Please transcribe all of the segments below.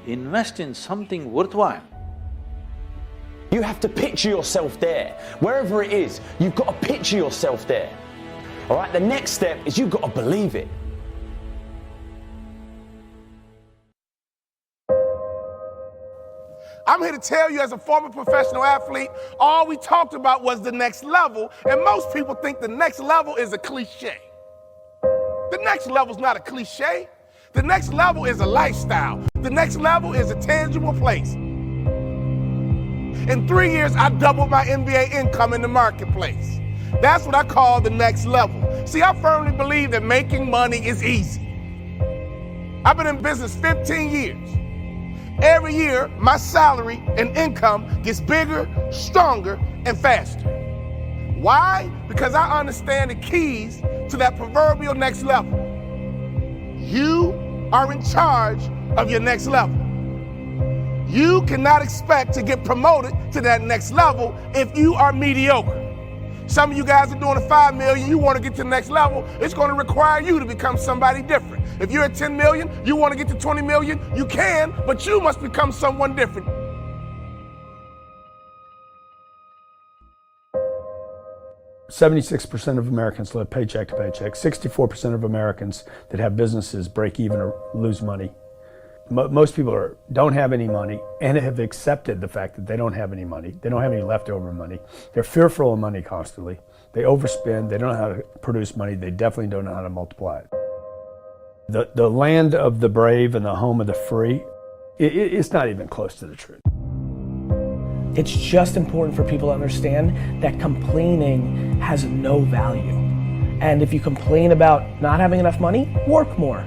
invest in something worthwhile. You have to picture yourself there. Wherever it is, you've got to picture yourself there. All right, the next step is you've got to believe it. I'm here to tell you, as a former professional athlete, all we talked about was the next level, and most people think the next level is a cliche. The next level is not a cliche. The next level is a lifestyle. The next level is a tangible place. In 3 years, I doubled my NBA income in the marketplace. That's what I call the next level. See, I firmly believe that making money is easy. I've been in business 15 years. Every year, my salary and income gets bigger, stronger, and faster. Why? Because I understand the keys to that proverbial next level. You are in charge of your next level. You cannot expect to get promoted to that next level if you are mediocre. Some of you guys are doing a $5 million, you want to get to the next level, it's going to require you to become somebody different. If you're at 10 million, you want to get to 20 million, you can, but you must become someone different. %76% of Americans live paycheck to paycheck. 64% of Americans that have businesses break even or lose money. Most people don't have any money and have accepted the fact that they don't have any money. They don't have any leftover money. They're fearful of money constantly. They overspend. They don't know how to produce money. They definitely don't know how to multiply it. The land of the brave and the home of the free, it's not even close to the truth. It's just important for people to understand that complaining has no value. And if you complain about not having enough money, work more.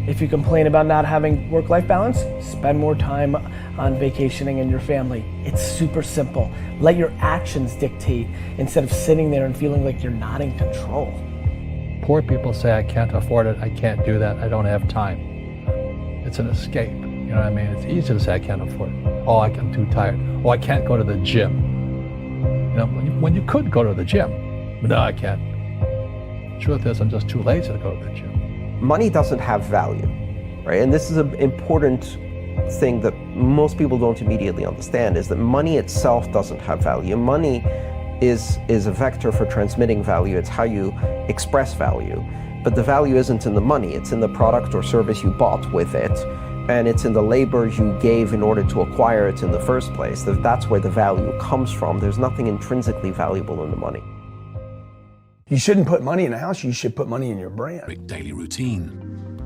If you complain about not having work-life balance, spend more time on vacationing and your family. It's super simple. Let your actions dictate instead of sitting there and feeling like you're not in control. Poor people say, I can't afford it, I can't do that, I don't have time. It's an escape, you know what I mean? It's easy to say I can't afford it. Oh, I'm too tired. Oh, I can't go to the gym. You know, when you could go to the gym, but no, I can't. Truth is, I'm just too lazy to go to the gym. Money doesn't have value, right? And this is an important thing that most people don't immediately understand, is that money itself doesn't have value. Money is a vector for transmitting value. It's how you express value. But the value isn't in the money. It's in the product or service you bought with it. And it's in the labor you gave in order to acquire it in the first place. That's where the value comes from. There's nothing intrinsically valuable in the money. You shouldn't put money in a house, you should put money in your brand. Daily routine.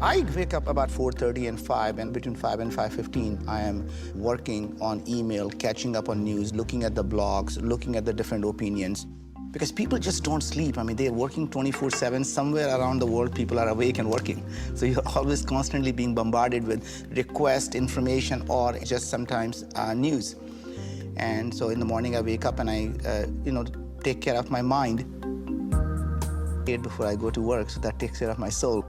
I wake up about 4:30 and 5, and between 5 and 5:15, I am working on email, catching up on news, looking at the blogs, looking at the different opinions. Because people just don't sleep. I mean, they're working 24/7. Somewhere around the world, people are awake and working. So you're always constantly being bombarded with requests, information, or just sometimes news. And so in the morning, I wake up and I, take care of my mind before I go to work, so that takes care of my soul.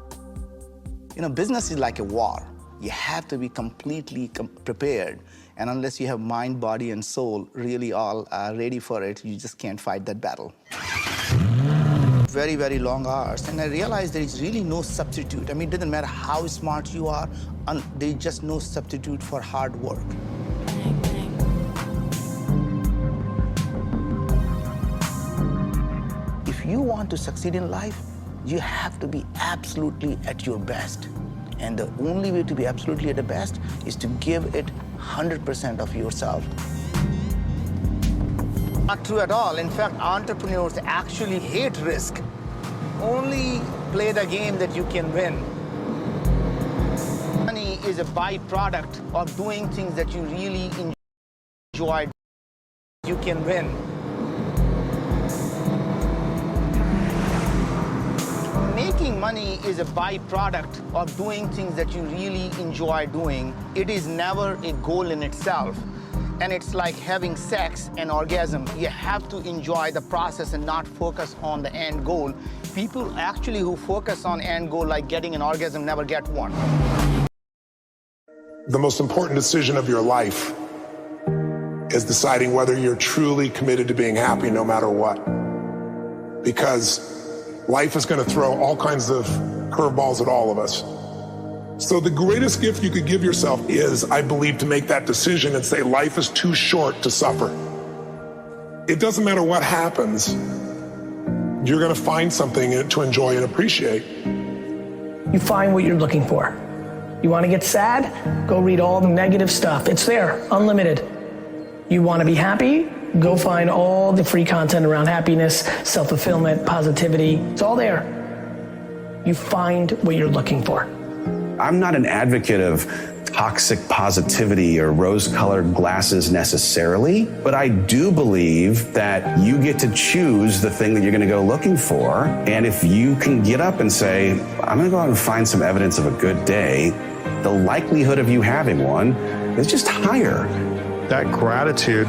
Business is like a war. You have to be completely prepared, and unless you have mind, body, and soul really all ready for it, you just can't fight that battle. Very, very long hours, and I realized there is really no substitute. I mean, it doesn't matter how smart you are, there is just no substitute for hard work. If you want to succeed in life, you have to be absolutely at your best. And the only way to be absolutely at the best is to give it 100% of yourself. Not true at all. In fact, entrepreneurs actually hate risk. Only play the game that you can win. Money is a byproduct of doing things that you really enjoy. You can win. Making money is a byproduct of doing things that you really enjoy doing. It is never a goal in itself. And it's like having sex and orgasm. You have to enjoy the process and not focus on the end goal. People actually who focus on end goal, like getting an orgasm, never get one. The most important decision of your life is deciding whether you're truly committed to being happy no matter what. Because life is going to throw all kinds of curveballs at all of us. So the greatest gift you could give yourself is, I believe, to make that decision and say life is too short to suffer. It doesn't matter what happens, you're gonna find something to enjoy and appreciate. You find what you're looking for. You wanna get sad? Go read all the negative stuff. It's there, unlimited. You wanna be happy? Go find all the free content around happiness, self-fulfillment, positivity. It's all there. You find what you're looking for. I'm not an advocate of toxic positivity or rose-colored glasses necessarily, but I do believe that you get to choose the thing that you're gonna go looking for. And if you can get up and say, I'm gonna go out and find some evidence of a good day, the likelihood of you having one is just higher. That gratitude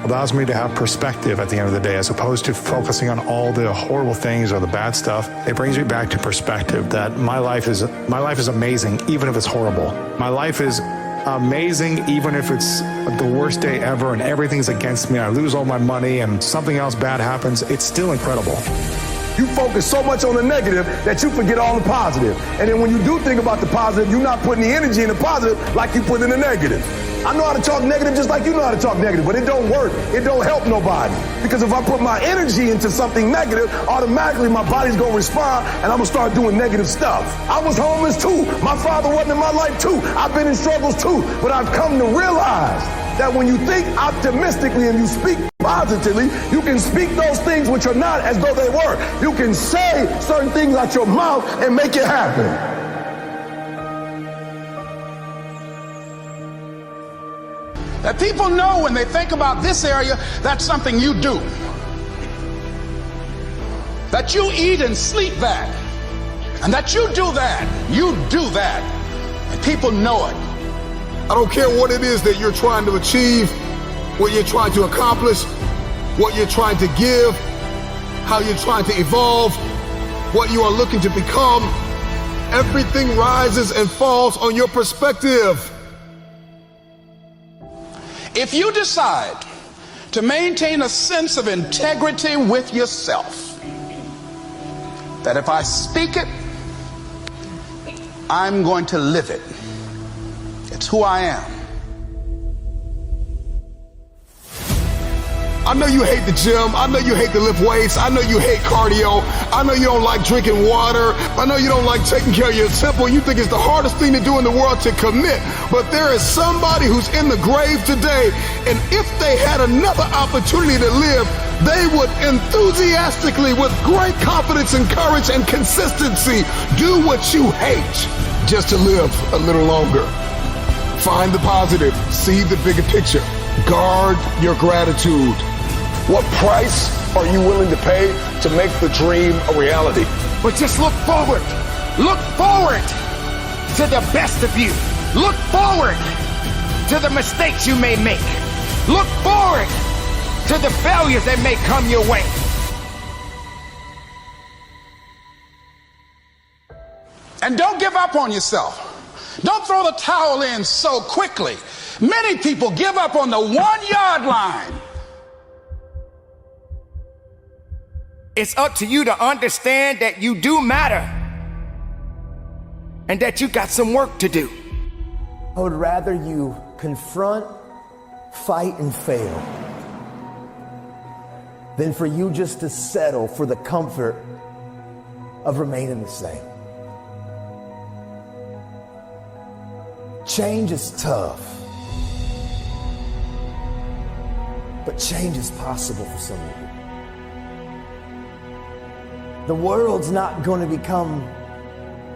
allows me to have perspective at the end of the day, as opposed to focusing on all the horrible things or the bad stuff. It brings me back to perspective that my life is amazing, even if it's horrible. My life is amazing, even if it's the worst day ever and everything's against me. I lose all my money and something else bad happens. It's still incredible. You focus so much on the negative that you forget all the positive. And then when you do think about the positive, you're not putting the energy in the positive like you put in the negative. I know how to talk negative just like you know how to talk negative, but it don't work. It don't help nobody. Because if I put my energy into something negative, automatically my body's gonna respond and I'm gonna start doing negative stuff. I was homeless too. My father wasn't in my life too. I've been in struggles too. But I've come to realize that when you think optimistically and you speak positively, you can speak those things which are not as though they were. You can say certain things out your mouth and make it happen. That people know when they think about this area, that's something you do. That you eat and sleep that. And that you do that. You do that. And people know it. I don't care what it is that you're trying to achieve, what you're trying to accomplish, what you're trying to give, how you're trying to evolve, what you are looking to become. Everything rises and falls on your perspective. If you decide to maintain a sense of integrity with yourself, that if I speak it, I'm going to live it. It's who I am. I know you hate the gym. I know you hate to lift weights. I know you hate cardio. I know you don't like drinking water. I know you don't like taking care of your temple. You think it's the hardest thing to do in the world to commit. But there is somebody who's in the grave today, and if they had another opportunity to live, they would enthusiastically, with great confidence and courage and consistency, do what you hate just to live a little longer. Find the positive. See the bigger picture. Guard your gratitude. What price are you willing to pay to make the dream a reality? But just look forward. Look forward to the best of you. Look forward to the mistakes you may make. Look forward to the failures that may come your way. And don't give up on yourself. Don't throw the towel in so quickly. Many people give up on the 1-yard line. It's up to you to understand that you do matter and that you got some work to do. I would rather you confront, fight, and fail than for you just to settle for the comfort of remaining the same. Change is tough, but change is possible for some of you. The world's not going to become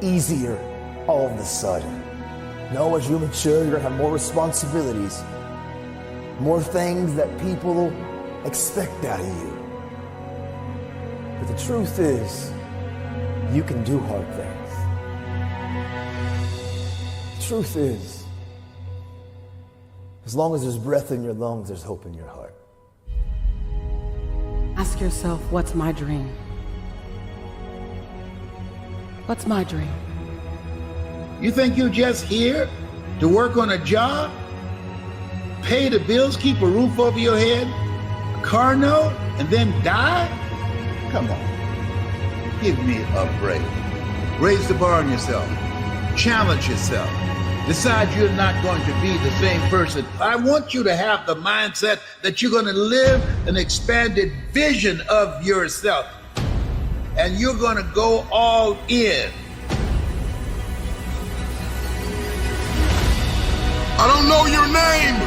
easier all of a sudden. No, as you mature, you're going to have more responsibilities, more things that people expect out of you. But the truth is, you can do hard things. The truth is, as long as there's breath in your lungs, there's hope in your heart. Ask yourself, what's my dream? What's my dream? You think you're just here to work on a job, pay the bills, keep a roof over your head, a car note, and then die? Come on, give me a break. Raise the bar on yourself. challenge yourself. Decide you're not going to be the same person. I want you to have the mindset that you're going to live an expanded vision of yourself. And you're going to go all in. I don't know your name,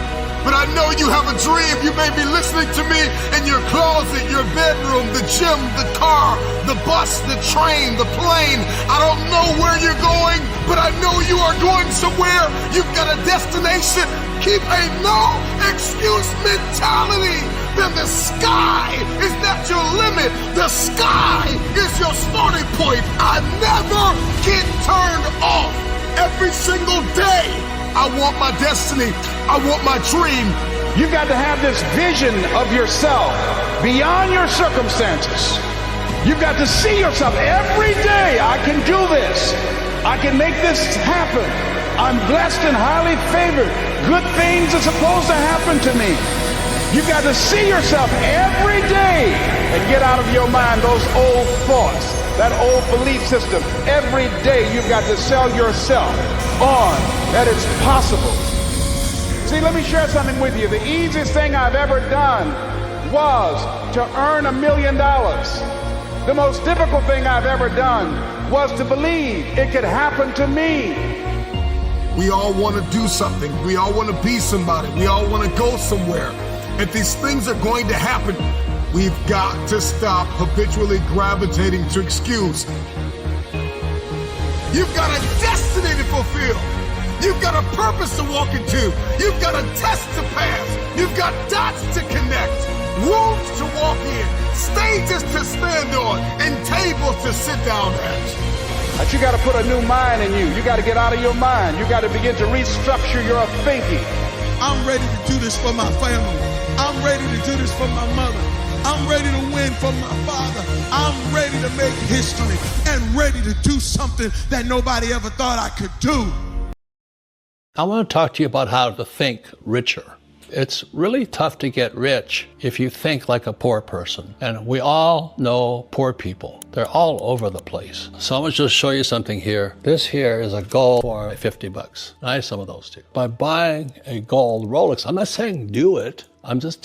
but I know you have a dream. You may be listening to me in your closet, your bedroom, the gym, the car, the bus, the train, the plane. I don't know where you're going, but I know you are going somewhere. You've got a destination. Keep a no excuse mentality. Then the sky is not your limit. The sky is your starting point. I never get turned off. Every single day, I want my destiny. I want my dream. You've got to have this vision of yourself beyond your circumstances. You've got to see yourself every day. I can do this. I can make this happen. I'm blessed and highly favored. Good things are supposed to happen to me. You've got to see yourself every day and get out of your mind those old thoughts, that old belief system. Every day you've got to sell yourself on that it's possible. See, let me share something with you. The easiest thing I've ever done was to earn $1 million. The most difficult thing I've ever done was to believe it could happen to me. We all want to do something. We all want to be somebody. We all want to go somewhere. If these things are going to happen, we've got to stop habitually gravitating to excuse. You've got a destiny to fulfill. You've got a purpose to walk into. You've got a test to pass. You've got dots to connect, rooms to walk in, stages to stand on, and tables to sit down at. But you got to put a new mind in you. You got to get out of your mind. You got to begin to restructure your thinking. I'm ready to do this for my family. I'm ready to do this for my mother. I'm ready to win for my father. I'm ready to make history and ready to do something that nobody ever thought I could do. I want to talk to you about how to think richer. It's really tough to get rich if you think like a poor person. And we all know poor people. They're all over the place. So I'm going to just show you something here. This here is a gold for $50. I have some of those too. By buying a gold Rolex, I'm not saying do it. I'm just